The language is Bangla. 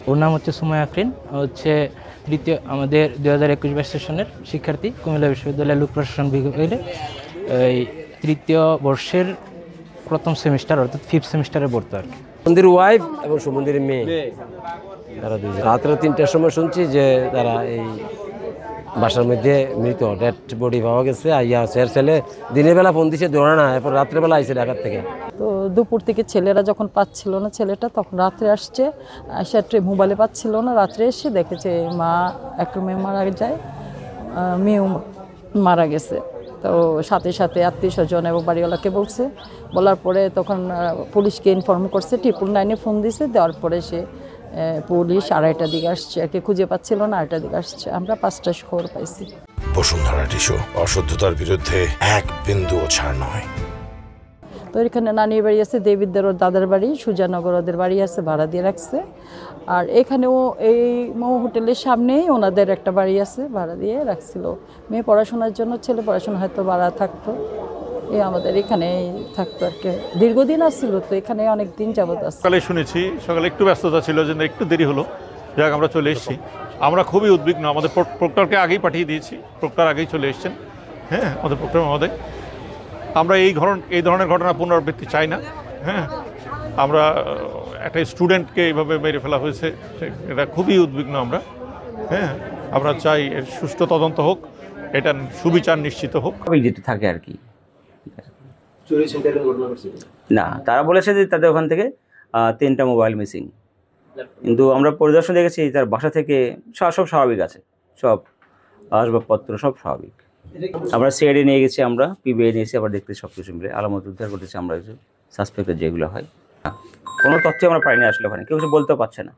ওর নাম হচ্ছে সুমাইয়া আফরিন, হচ্ছে তৃতীয় আমাদের 2021 সেশনের শিক্ষার্থী, কুমিল্লা বিশ্ববিদ্যালয়ের লোক প্রশাসন বিভাগের এই তৃতীয় বর্ষের প্রথম সেমিস্টার অর্থাৎ 5th সেমিস্টারে পড়তো আর কি। সুমন্দির ওয়াইফ এবং সুমন্দির মেয়ে, তারা দুজন রাত্রে 3টার সময় শুনছি যে তারা এই বাসার মধ্যে মৃত ডেড বডি পাওয়া গেছে। আইয়া ছেলে দিনের বেলা ফোন দিছে ধরে না, এরপর রাত্রেবেলা আইসে ঢাকার থেকে। তো দুপুর থেকে ছেলেরা যখন পাচ্ছিল না ছেলেটা, তখন রাত্রে আসছে, সে মোবাইলে পাচ্ছিল না, রাত্রে এসে দেখেছে মা এক মেয়ে মারা যায়, মেয়েও মারা গেছে। তো সাথে সাথে আত্মীয় স্বজন এবং বাড়িওয়ালাকে বলছে, বলার পরে তখন পুলিশকে ইনফর্ম করছে, 999 ফোন দিছে, দেওয়ার পরে সে পুলিশ 2:30টার দিকে আসছে, একে খুঁজে পাচ্ছিল না, 2:30টার দিকে আসছে, আমরা 5টায় খবর পাইছি। বসুন্ধরা টিস্যু, অশুদ্ধতার বিরুদ্ধে এক বিন্দুও ছাড় নয়। তো এখানে নানির বাড়ি আছে, দেবীদের ওর দাদার বাড়ি, সুজানগর ওদের বাড়ি আছে, ভাড়া দিয়ে রাখছে। আর এখানেও এই মৌ হোটেলের সামনেই ওনাদের একটা বাড়ি আছে, ভাড়া দিয়ে রাখছিল। মেয়ে পড়াশোনার জন্য, ছেলে পড়াশোনা হয়তো ভাড়া থাকতো, এই আমাদের এখানেই থাকতো আর কি। দীর্ঘদিন আসছিল, তো এখানে অনেক দিন যাবত আসছে। সকালে শুনেছি, সকালে একটু ব্যস্ততা ছিল, যে একটু দেরি হলো, যাক আমরা চলে এসেছি। আমরা খুবই উদ্বিগ্ন, আমাদের প্রক্টরকে আগেই পাঠিয়ে দিয়েছি, প্রক্টর আগেই চলে এসছেন। হ্যাঁ, আমাদের প্রক্টর মহোদয়, আমরা এই ধরনের ঘটনা পুনরাবৃত্তি চাই না। হ্যাঁ, আমরা একটা স্টুডেন্টকে এইভাবে মেরে ফেলা হয়েছে, এটা খুবই উদ্বিগ্ন আমরা। হ্যাঁ, আমরা চাই এর সুষ্ঠু তদন্ত হোক, এটা সুবিচার নিশ্চিত হোক। যেটা থাকে আর কি। না, তারা বলেছে যে তাদের ওখান থেকে 3টা মোবাইল মিসিং, কিন্তু আমরা পরিদর্শন দেখেছি তার বাসা থেকে সব স্বাভাবিক আছে, সব আসবাবপত্র সব স্বাভাবিক। আমরা সিআইডি নিয়ে গেছি, আমরা পিবিআই নিয়েছি, আবার দেখতে সব কিছু মিলে আলামত উদ্ধার করতেছি আমরা, সাসপেক্টেড যেগুলো হয়। কোনো তথ্য আমরা পাইনি আসলে, ওখানে কেউ কিছু বলতেও পারছে না।